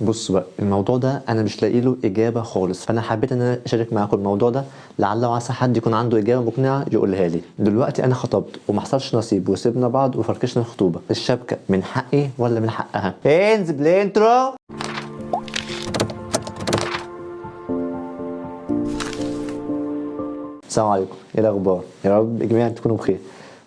بص بقى، الموضوع ده انا مش لاقي له اجابه خالص، فانا حبيت ان انا اشارك معاكم الموضوع ده، لعل وعسى حد يكون عنده اجابه مقنعه يقولها لي. دلوقتي انا خطبت وما حصلش نصيب وسيبنا بعض وفركشنا الخطوبه، الشبكه من حقي ولا من حقها؟ انزل بالانترو. السلام عليكم، ايه الاخبار؟ يا رب جميعا تكونوا بخير.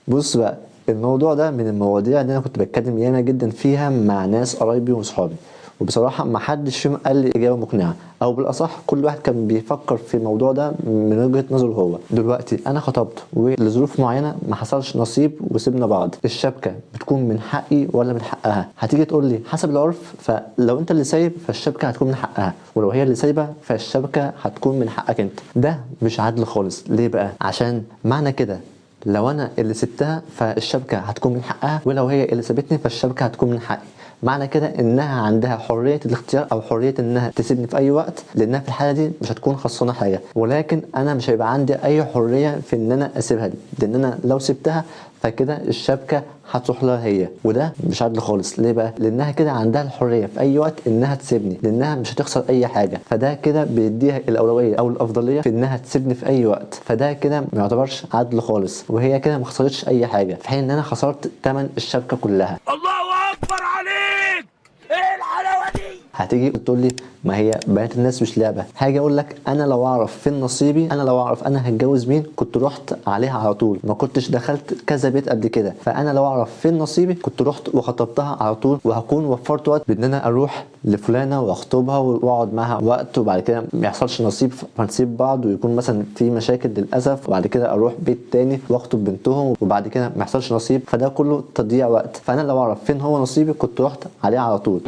بص بقى، الموضوع ده من المواضيع اللي انا كنت بتكلم ياما جدا فيها مع ناس قرايبي وصحابي، وبصراحه ما حدش فيهم قال لي اجابه مقنعه، او بالاصح كل واحد كان بيفكر في الموضوع ده من وجهه نظره هو. دلوقتي انا خطبت ولظروف معينه ما حصلش نصيب وسيبنا بعض، الشبكه بتكون من حقي ولا من حقها؟ هتيجي تقول لي حسب العرف، فلو انت اللي سايب فالشبكه هتكون من حقها، ولو هي اللي سايبه فالشبكه هتكون من حقك انت. ده مش عدل خالص. ليه بقى؟ عشان معنى كده لو انا اللي سبتها فالشبكه هتكون من حقها، ولو هي اللي سابتني فالشبكه هتكون من حقي. معنى كده انها عندها حريه الاختيار او حريه انها تسيبني في اي وقت، لانها في الحاله دي مش هتكون خسرانه حاجه، ولكن انا مش هيبقى عندي اي حريه في ان انا اسيبها دي، لان انا لو سبتها فكده الشبكه هتروح لها هي، وده مش عدل خالص. ليه بقى؟ لانها كده عندها الحريه في اي وقت انها تسيبني، لانها مش هتخسر اي حاجه، فده كده بيديها الاولويه او الافضليه في انها تسيبني في اي وقت، فده كده ما يعتبرش عدل خالص، وهي كده ما خسرتش اي حاجه، في حين ان انا خسرت ثمن الشبكه كلها. الله اكبر عليك! ايه الحلاوه دي؟ هتيجي تقول لي ما هي بنات الناس مش لعبه. هاجي اقول لك انا لو اعرف فين نصيبي، انا لو اعرف انا هتجوز مين كنت رحت عليها على طول، ما كنتش دخلت كذا بيت قبل كده. فانا لو اعرف فين نصيبي كنت رحت وخطبتها على طول، وهكون وفرت وقت بان انا اروح لفلانه واخطبها واقعد معاها وقت، وبعد كده ما يحصلش نصيب فنسيب بعض ويكون مثلا في مشاكل للاسف، وبعد كده اروح بيت تاني واخطب بنتهم وبعد كده ما يحصلش نصيب، فده كله تضييع وقت. فانا لو اعرف فين هو نصيبي كنت رحت عليه على طول.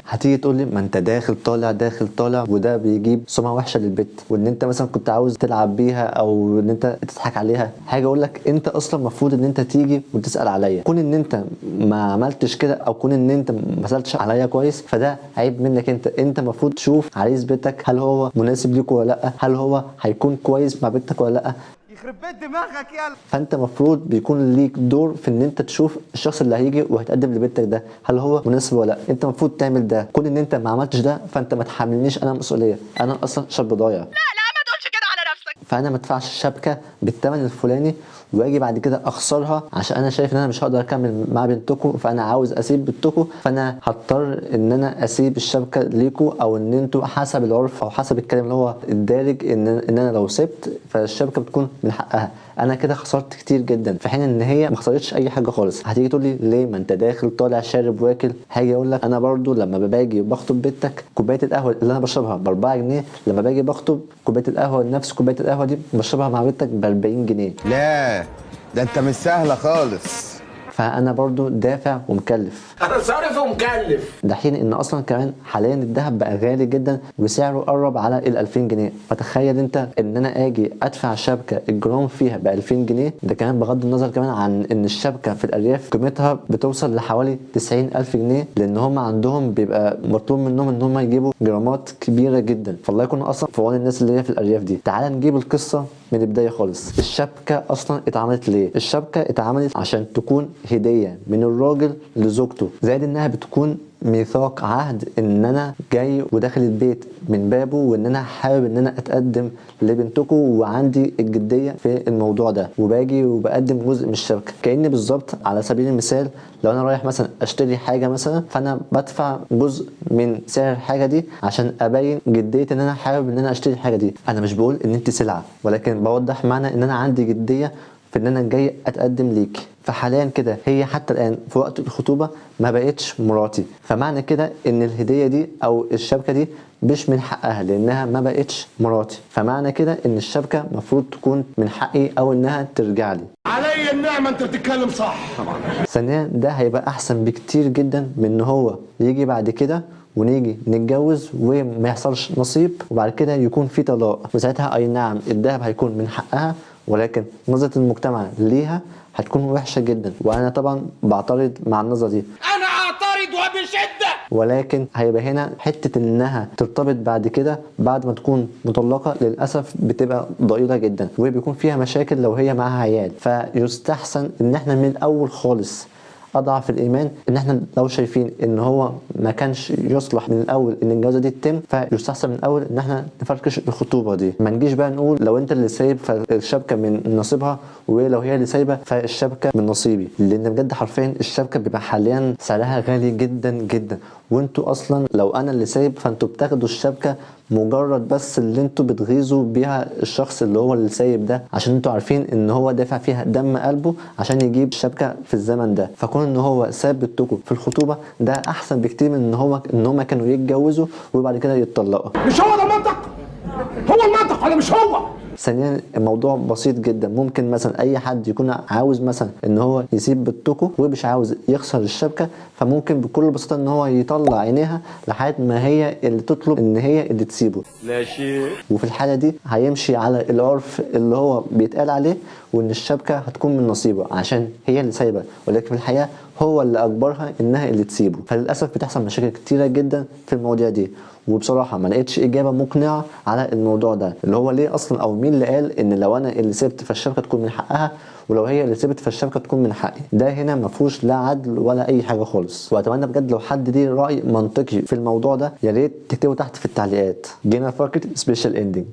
هتيجي تقول لي ما انت داخل طالع داخل طالع، وده بيجيب سمعه وحشه للبت، وان انت مثلا كنت عاوز تلعب بيها او ان انت تضحك عليها. حاجه اقول لك، انت اصلا المفروض ان انت تيجي وتسال عليا، كون ان انت ما عملتش كده او كون ان انت ما سالتش عليا كويس فده عيب منك انت المفروض تشوف عريس بيتك هل هو مناسب ليك ولا لا، هل هو هيكون كويس مع بنتك ولا لا. يخرب بيت دماغك يلا. فانت المفروض بيكون ليك دور في ان انت تشوف الشخص اللي هيجي وهيتقدم لبنتك ده هل هو مناسب ولا لا. انت المفروض تعمل ده، كون ان انت ما عملتش ده فانت ما تحملنيش انا مسؤوليه، انا اصلا شاب ضايع. لا ما تقولش كده على نفسك. فانا ما ادفعش الشبكه بالثمن الفلاني واجي بعد كده اخسرها عشان انا شايف ان انا مش هقدر اكمل مع بنتكم، فانا عاوز اسيب بنتكم، فانا هضطر ان انا اسيب الشبكه ليكم، او ان انتوا حسب العرف او حسب الكلام اللي هو الدارج ان انا لو سبت فالشبكه بتكون من حقها. انا كده خسرت كتير جدا في حين ان هي ما خسرتش اي حاجه خالص. هتيجي تقول لي ليه؟ ما انت داخل طالع شارب واكل. هاجي اقول لك انا برضو لما باجي بخطب بنتك كوبايه القهوه اللي انا بشربها ب 4 جنيه، لما باجي بخطب كوبايه القهوه نفس كوبايه القهوه دي بشربها مع بنتك ب 40 جنيه. لا ده انت مش سهله خالص. فانا برضو دافع ومكلف، انا صارف ومكلف. ده حين ان اصلا كمان حاليا الذهب بقى غالي جدا وسعره قرب على ال 2000 جنيه. فتخيل انت ان انا اجي ادفع شبكه الجرام فيها ب 2000 جنيه، ده كمان بغض النظر كمان عن ان الشبكه في الارياف قيمتها بتوصل لحوالي 90,000 جنيه، لان هم عندهم بيبقى مطلوب منهم ان هم يجيبوا جرامات كبيره جدا. فالله يكون اصلا في عون الناس اللي هي في الارياف دي. تعال نجيب القصه من البدايه خالص. الشبكه اصلا اتعملت ليه؟ الشبكه اتعملت عشان تكون هديه من الراجل لزوجته، زائد انها بتكون ميثاق عهد ان انا جاي وداخل البيت من بابه، وان انا حابب ان انا اتقدم لبنتكم وعندي الجديه في الموضوع ده، وباجي وبقدم جزء من الشبكه. كاني بالظبط على سبيل المثال لو انا رايح مثلا اشتري حاجه مثلا، فانا بدفع جزء من سعر الحاجه دي عشان ابين جديه ان انا حابب ان انا اشتري الحاجه دي. انا مش بقول ان انت سلعه، ولكن بوضح معنى ان انا عندي جديه في ان انا جاي اتقدم ليك. فحاليا كده هي حتى الان في وقت الخطوبه ما بقتش مراتي، فمعنى كده ان الهديه دي او الشبكه دي مش من حقها لانها ما بقتش مراتي، فمعنى كده ان الشبكه المفروض تكون من حقي او انها ترجع لي. علي النعمه انت بتتكلم صح. ثانيا ده هيبقى احسن بكتير جدا من ان هو يجي بعد كده ونيجي نتجوز وما يحصلش نصيب وبعد كده يكون في طلاق، وساعتها اي نعم الذهب هيكون من حقها، ولكن نظرة المجتمع ليها هتكون وحشة جدا، وانا طبعا بعترض مع النظرة دي. انا اعترض وبشده. ولكن هيبقى هنا حته انها ترتبط بعد كده بعد ما تكون مطلقه للاسف بتبقى ضئيله جدا وبيكون فيها مشاكل لو هي معاها عيال. فيستحسن ان احنا من الاول خالص اضعف الايمان ان احنا لو شايفين ان هو ما كانش يصلح من الاول ان الجوازه دي تتم، فيستحسن من الاول ان احنا نفركش الخطوبه دي. ما نجيش بقى نقول لو انت اللي سايب فالشبكه من نصيبها ولو هي اللي سايبه فالشبكه من نصيبي، لان بجد حرفيا الشبكه بيبقى حاليا سعرها غالي جدا جدا، وانتوا اصلا لو انا اللي سايب فانتوا بتاخدوا الشبكه مجرد بس اللي انتوا بتغيظوا بيها الشخص اللي هو اللي سايب ده، عشان انتوا عارفين ان هو دافع فيها دم قلبه عشان يجيب الشبكه في الزمن ده. فكون ان هو ساب بنتكم في الخطوبه ده احسن بكتير من ان هم كانوا يتجوزوا وبعد كده يتطلقوا. مش هو ده المنطق؟ هو المنطق ولا مش هو؟ ثانيا الموضوع بسيط جدا، ممكن مثلا اي حد يكون عاوز مثلا ان هو يسيب بنتكم ومش عاوز يخسر الشبكه، فممكن بكل بساطه ان هو يطلع عينيها لحد ما هي اللي تطلب ان هي اللي تسيبه. لا شيء. وفي الحاله دي هيمشي على العرف اللي هو بيتقال عليه، وان الشبكه هتكون من نصيبه عشان هي اللي سايبه، ولكن في الحقيقه هو اللي اجبرها انها اللي تسيبه. فللاسف بتحصل مشاكل كتيره جدا في المواضيع دي، وبصراحه ما لقيتش اجابه مقنعه على الموضوع ده، اللي هو ليه اصلا او مين اللي قال ان لو انا اللي سبت فالشبكه تكون من حقها ولو هي اللي سبت فالشبكه تكون من حقي. ده هنا ما فيهوش لا عدل ولا اي حاجه خالص. واتمنى بجد لو حد ليه راي منطقي في الموضوع ده يا ريت تكتبوا تحت في التعليقات. جينا فقره سبيشال اندنج.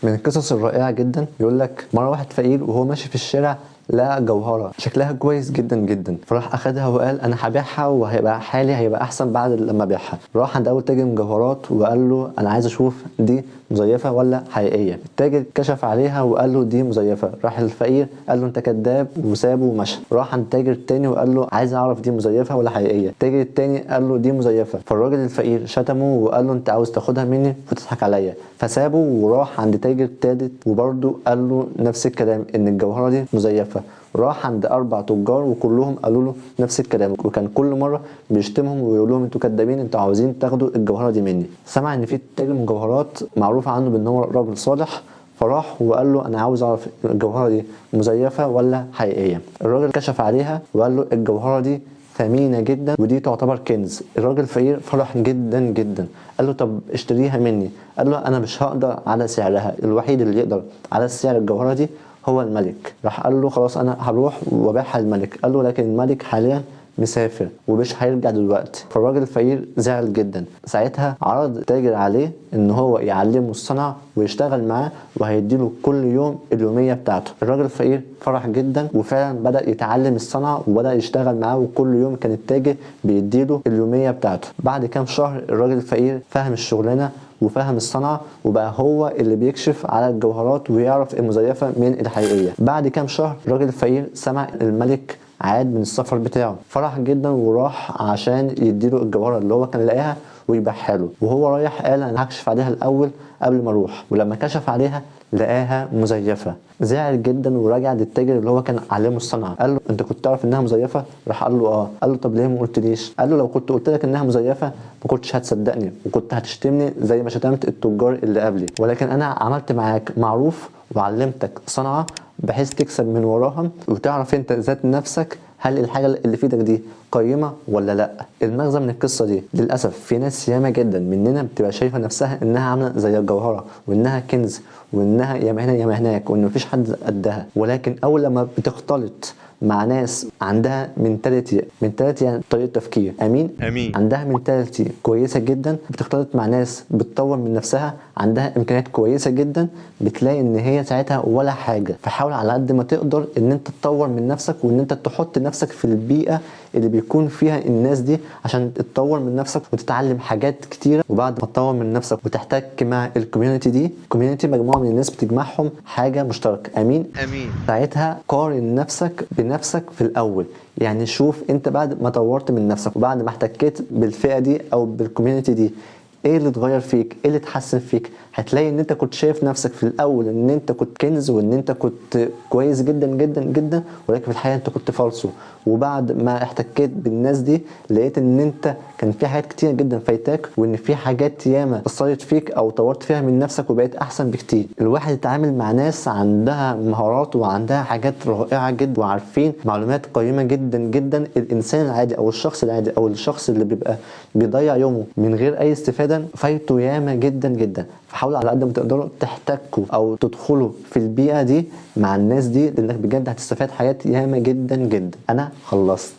من القصص الرائعه جدا يقول لك مره واحد فقير وهو ماشي في الشارع لقى جوهره شكلها كويس جدا جدا، فراح اخدها وقال انا هبيعها وهيبقى حالي هيبقى احسن بعد لما ابيعها. راح عند اول تاجر مجوهرات وقال له انا عايز اشوف دي مزيفه ولا حقيقيه. التاجر كشف عليها وقال له دي مزيفه. راح الفقير قال له انت كذاب وسابه ومشى. راح عند التاجر التاني وقال له عايز اعرف دي مزيفه ولا حقيقيه. التاجر التاني قال له دي مزيفه. فالراجل الفقير شتمه وقال له انت عاوز تاخدها مني وتضحك عليا، فسابه وراح عند تاجر تالت وبرده قال له نفس الكلام ان الجوهره دي مزيفه. راح عند 4 تجار وكلهم قالوا له نفس الكلام، وكان كل مره بيشتمهم ويقول لهم انتوا كدابين، انتوا عاوزين تاخدوا الجوهره دي مني. سمع ان في تاجر مجوهرات معروف عنه بان هو راجل صالح، فراح وقال له انا عاوز اعرف الجوهره دي مزيفه ولا حقيقيه. الراجل كشف عليها وقال له الجوهره دي ثمينه جدا ودي تعتبر كنز. الراجل الفقير فرح جدا جدا، قال له طب اشتريها مني. قال له انا مش هقدر على سعرها، الوحيد اللي يقدر على سعر الجوهره دي هو الملك. راح قال له خلاص انا هروح وابيعها للملك. قال له لكن الملك حاليا مسافر ومش هيرجع دلوقتي. فالراجل الفقير زعل جدا. ساعتها عرض التاجر عليه ان هو يعلمه الصنعه ويشتغل معاه وهيديله كل يوم اليوميه بتاعته. الراجل الفقير فرح جدا وفعلا بدا يتعلم الصنعه وبدا يشتغل معاه، وكل يوم كان التاجر بيديله اليوميه بتاعته. بعد كام شهر الراجل الفقير فهم الشغلانه وفهم الصنعه وبقى هو اللي بيكشف على الجوهرات ويعرف المزيفه من الحقيقيه. بعد كام شهر الراجل الفقير سمع الملك عاد من السفر بتاعه، فرح جدا وراح عشان يديله الجوهره اللي هو كان لاقيها ويبيعها له. وهو رايح قال انا هكشف عليها الاول قبل ما اروح، ولما كشف عليها لقاها مزيفه. زعل جدا ورجع للتاجر اللي هو كان علمه الصنعه، قال له انت كنت تعرف انها مزيفه؟ راح قال له اه. قال له طب ليه ما قلتليش؟ قال له لو كنت قلت لك انها مزيفه ما كنتش هتصدقني وكنت هتشتمني زي ما شتمت التجار اللي قبلي، ولكن انا عملت معاك معروف وعلمتك صنعه بحيث تكسب من وراها وتعرف انت ذات نفسك هل الحاجه اللي في ايدك دي قيمه ولا لا. المغزى من القصه دي للاسف في ناس ياما جدا مننا بتبقى شايفه نفسها انها عامله زي الجوهره وانها كنز وانها ياما هنا ياما هناك وان مفيش حد قدها، ولكن اول لما بتختلط مع ناس عندها منتاليتي يعني طريقه تفكير امين عندها منتاليتي كويسه جدا، بتختلط مع ناس بتطور من نفسها عندها امكانيات كويسه جدا، بتلاقي ان هي ساعتها ولا حاجه. فحاول على قد ما تقدر ان انت تطور من نفسك وان انت تحط نفسك في البيئه اللي بيكون فيها الناس دي عشان تطور من نفسك وتتعلم حاجات كتيره. وبعد ما تطور من نفسك وتحتك مع الكوميونتي دي، كوميونتي مجموعه من الناس بتجمعهم حاجه مشتركه امين. ساعتها قارن نفسك بنفسك في الاول، يعني شوف انت بعد ما طورت من نفسك وبعد ما احتكيت بالفئه دي او بالكوميونتي دي ايه اللي اتغير فيك، ايه اللي اتحسن فيك. هتلاقي ان انت كنت شايف نفسك في الاول ان انت كنت كنز وان انت كنت كويس جدا جدا جدا، ولكن في الحقيقه انت كنت فالصو. وبعد ما احتكيت بالناس دي لقيت ان انت كان في حاجات كتير جدا فايتاك، وان في حاجات ياما اثرت فيك او طورت فيها من نفسك وبقيت احسن بكتير. الواحد يتعامل مع ناس عندها مهارات وعندها حاجات رائعه جدا وعارفين معلومات قيمه جدا جدا، الانسان العادي او الشخص العادي او الشخص اللي بيبقى بيضيع يومه من غير اي استفاده فايته ياما جدا جدا. فحاولوا على قد ما تقدروا تحتكوا او تدخلوا في البيئه دي مع الناس دي، لانك بجد هتستفاد حاجات ياما جدا جدا. انا خلصت.